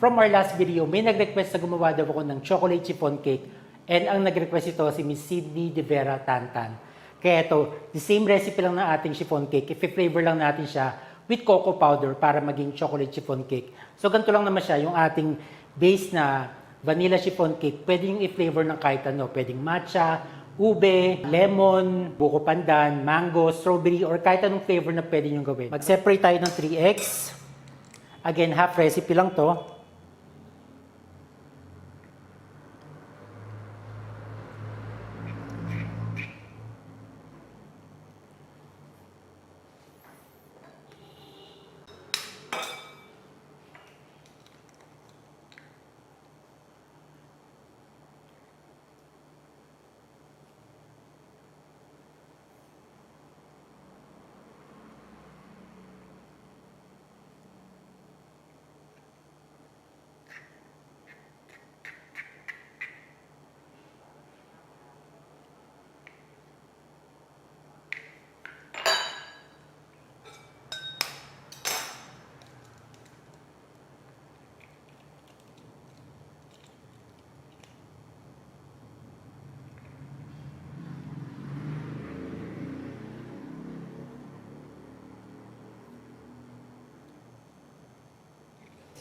From our last video, may nag-request na gumawa daw ako ng chocolate chiffon cake and ang nag-request ito si Miss Sydney De Vera Tantan. Kaya ito, the same recipe lang ng ating chiffon cake, i-flavor lang natin siya with cocoa powder para maging chocolate chiffon cake. So ganito lang naman siya, yung ating base na vanilla chiffon cake, pwede yung i-flavor ng kahit ano, pwedeng matcha, ube, lemon, buko pandan, mango, strawberry, or kahit anong flavor na pwede nyo gawin. Mag-separate tayo ng 3 eggs. Again, half recipe lang to.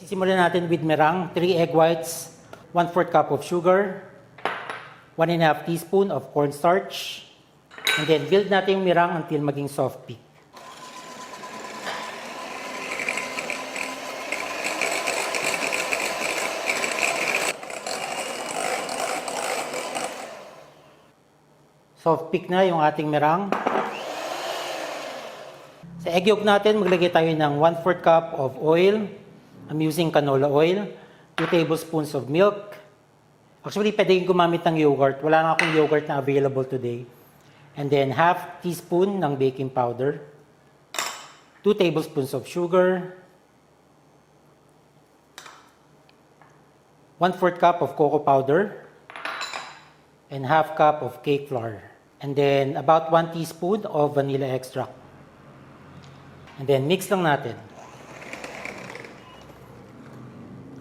Sisimulan natin with meringue, 3 egg whites, 1/4 cup of sugar, 1½ teaspoon of cornstarch, and then build natin yung meringue until maging soft peak. Soft peak na yung ating meringue. Sa egg yolk natin, maglagay tayo ng 1/4 cup of oil. I'm using canola oil, 2 tablespoons of milk. Actually, pwede gumamit ng yogurt. Wala na akong yogurt na available today. And then, half teaspoon ng baking powder, 2 tablespoons of sugar, 1/4 cup of cocoa powder, and half cup of cake flour. And then, about 1 teaspoon of vanilla extract. And then, mix lang natin.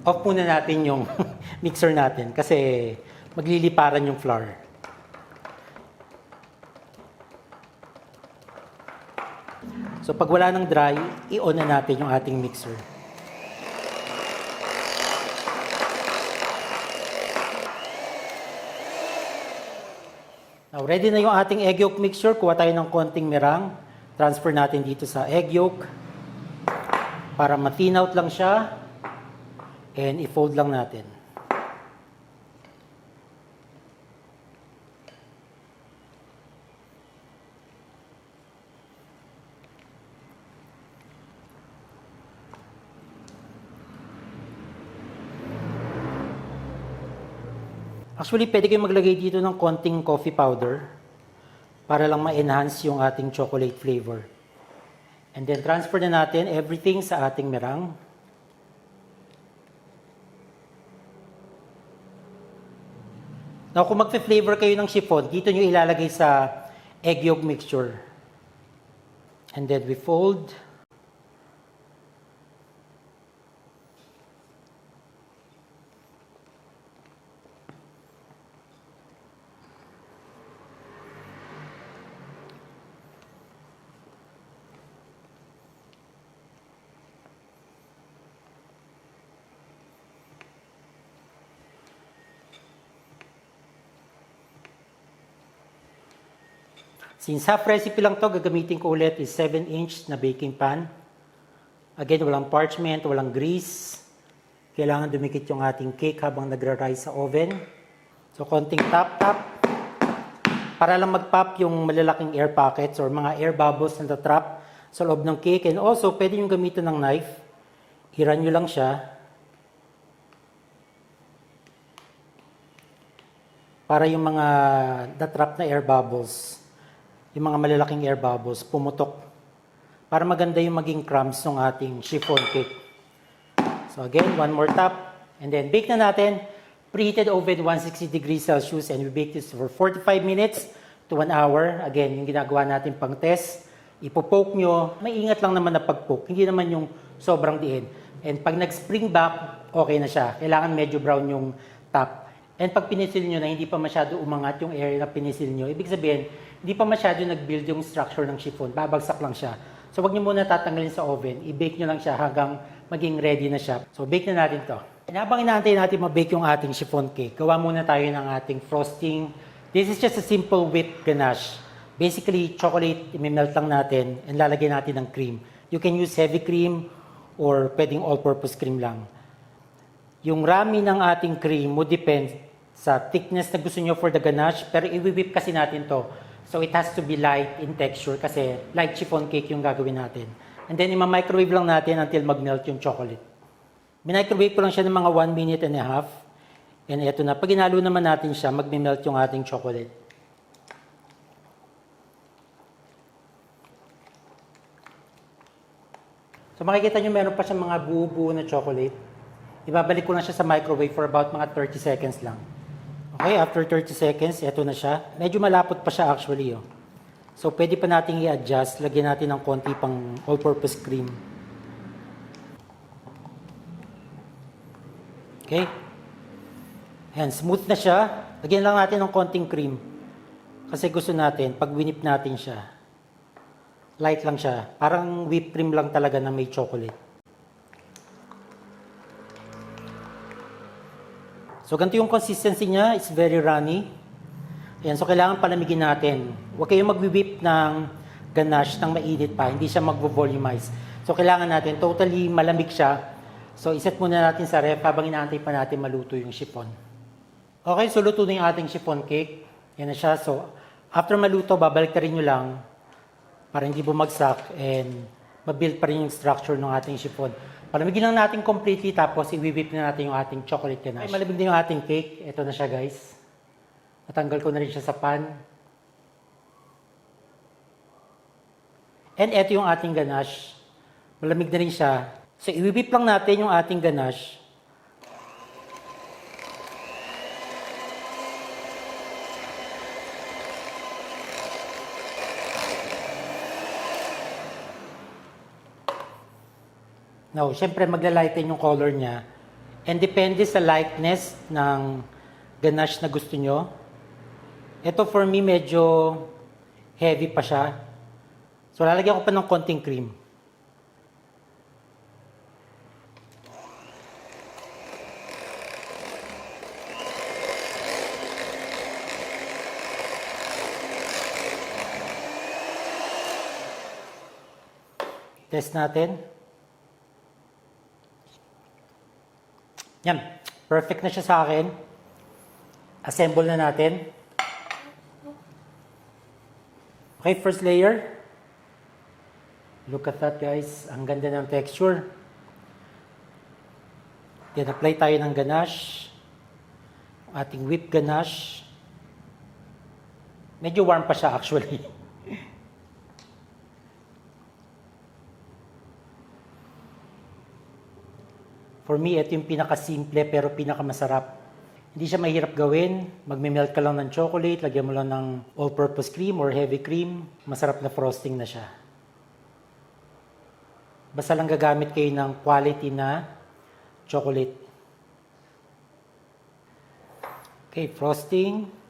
Off muna natin yung mixer natin kasi magliliparan yung flour. So pag wala ng dry, i-on na natin yung ating mixer. Now ready na yung ating egg yolk mixture. Kuha tayo ng konting meringue. Transfer natin dito sa egg yolk para ma-thin out lang siya. And i-fold lang natin. Actually, pwede kayong maglagay dito ng konting coffee powder para lang ma-enhance yung ating chocolate flavor. And then transfer na natin everything sa ating meringue. Now, kung magfe-flavor kayo ng chiffon, dito nyo ilalagay sa egg yolk mixture. And then we fold. Since half recipe lang to, gagamitin ko ulit is 7-inch na baking pan. Again, walang parchment, walang grease. Kailangan dumikit yung ating cake habang nagra-rise sa oven. So, konting tap-tap. Para lang mag-pop yung malalaking air pockets or mga air bubbles na trap sa loob ng cake. And also, pwede yung gamitin ng knife. Hiran nyo lang siya. Para yung mga na-trap na air bubbles, yung mga malalaking air bubbles, pumutok. Para maganda yung maging crumbs ng ating chiffon cake. So again, one more tap. And then bake na natin. Preheated oven 160 degrees Celsius and we bake this for 45 minutes to 1 hour. Again, yung ginagawa natin pang test. Ipopoke nyo. May ingat lang naman na pag-poke. Hindi naman yung sobrang diin. And pag nag-spring back, okay na siya. Kailangan medyo brown yung top. And pag pinisil nyo na hindi pa masyado umangat yung area na pinisil nyo, ibig sabihin, hindi pa masyado nag-build yung structure ng chiffon. Babagsak lang siya. So wag nyo muna tatanggalin sa oven. I-bake nyo lang siya hanggang maging ready na siya. So bake na natin to. And habang inaantay natin ma-bake yung ating chiffon cake, gawa muna tayo ng ating frosting. This is just a simple whipped ganache. Basically, chocolate, i-melt lang natin and lalagyan natin ng cream. You can use heavy cream or pwedeng all-purpose cream lang. Yung rami ng ating cream mo depends sa thickness na gusto nyo for the ganache, pero i-whip kasi natin to. So it has to be light in texture kasi light chiffon cake yung gagawin natin. And then ima-microwave lang natin until mag-melt yung chocolate. Minicrowave ko lang siya ng mga 1 minute and a half. And eto na, pag inalo naman natin siya, mag-melt yung ating chocolate. So makikita nyo meron pa siyang mga buo-buo na chocolate. Ibabalik ko lang siya sa microwave for about mga 30 seconds lang. Okay, after 30 seconds, eto na siya. Medyo malapot pa siya actually. Oh. So pwede pa natin i-adjust. Lagyan natin ng konti pang all-purpose cream. Okay. Ayan, smooth na siya. Lagyan lang natin ng konting cream. Kasi gusto natin, pag winip natin siya, light lang siya. Parang whipped cream lang talaga na may chocolate. So, ganito yung consistency niya. It's very runny. Ayan, so kailangan palamigin natin. Huwag kayong mag-whip ng ganache ng mainit pa. Hindi siya mag-volumize. So, kailangan natin totally malamig siya. So, iset muna natin sa ref habang inaantay pa natin maluto yung chiffon. Okay, so luto na yung ating chiffon cake. Yan na siya. So, after maluto, babalik rin nyo lang para hindi bumagsak and mabuild pa rin yung structure ng ating chiffon. Palamigin lang natin completely tapos i-whip na natin yung ating chocolate ganache. Okay, malamig na yung ating cake. Ito na siya guys. Natanggal ko na rin siya sa pan. And ito yung ating ganache. Malamig na rin siya. So i-whip lang natin yung ating ganache. Now, syempre maglalighten yung color niya. And depende sa lightness ng ganache na gusto nyo. Ito for me medyo heavy pa siya. So lalagyan ko pa ng konting cream. Test natin. Yan. Perfect na siya sa akin. Assemble na natin. Okay, first layer. Look at that, guys. Ang ganda ng texture. Then, apply tayo ng ganache. Ating whipped ganache. Medyo warm pa siya, actually. For me, ito yung pinakasimple pero pinakamasarap. Hindi siya mahirap gawin. Magme-melt ka lang ng chocolate, lagyan mo lang ng all-purpose cream or heavy cream. Masarap na frosting na siya. Basta lang gagamit kayo ng quality na chocolate. Okay, frosting.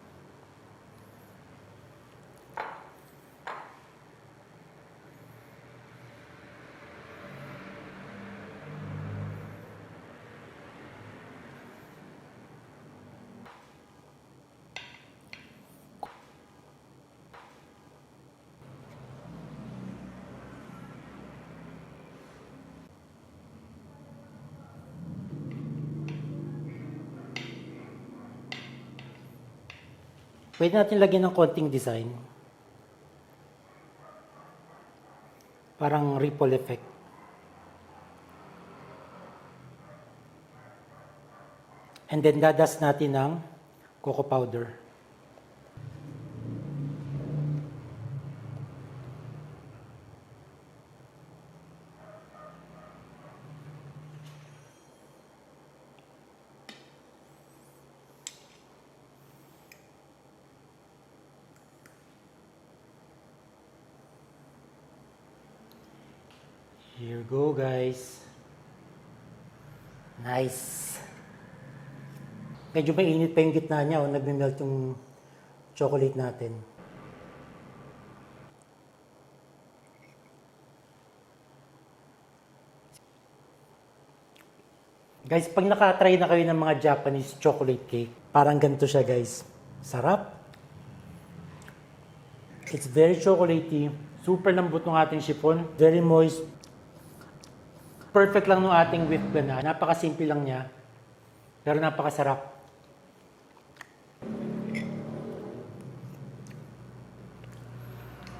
Pwede natin lagyan ng konting design. Parang ripple effect. And then dadas natin ng cocoa powder. Here you go, guys. Nice. Medyo mainit pa yung gitna niya. Nagme-melt yung chocolate natin. Guys, pag nakatry na kayo ng mga Japanese chocolate cake, parang ganito siya guys. Sarap. It's very chocolatey. Super lambot ng ating chiffon. Very moist. Perfect lang ng ating whipped ganache. Napakasimple lang niya. Pero napakasarap.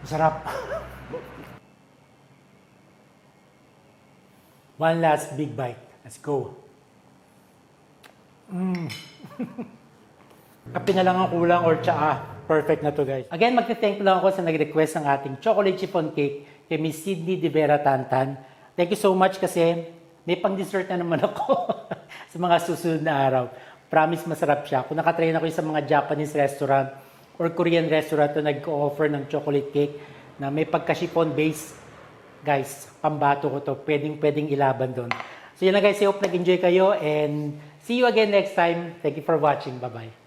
Masarap. One last big bite. Let's go. Kape na lang ang kulang or tsaa. Perfect na to guys. Again, magte-thank lang ako sa nag-request ng ating chocolate chiffon cake kay Miss Sydney De Vera Tantan. Thank you so much kasi may pang-dessert na naman ako sa mga susunod na araw. Promise masarap siya. Kung nakatry na ko sa mga Japanese restaurant or Korean restaurant na nag-offer ng chocolate cake na may pagka-chiffon base, guys, pambato ko to. Pwedeng ilaban doon. So yun na guys, I hope nag-enjoy kayo and see you again next time. Thank you for watching. Bye-bye.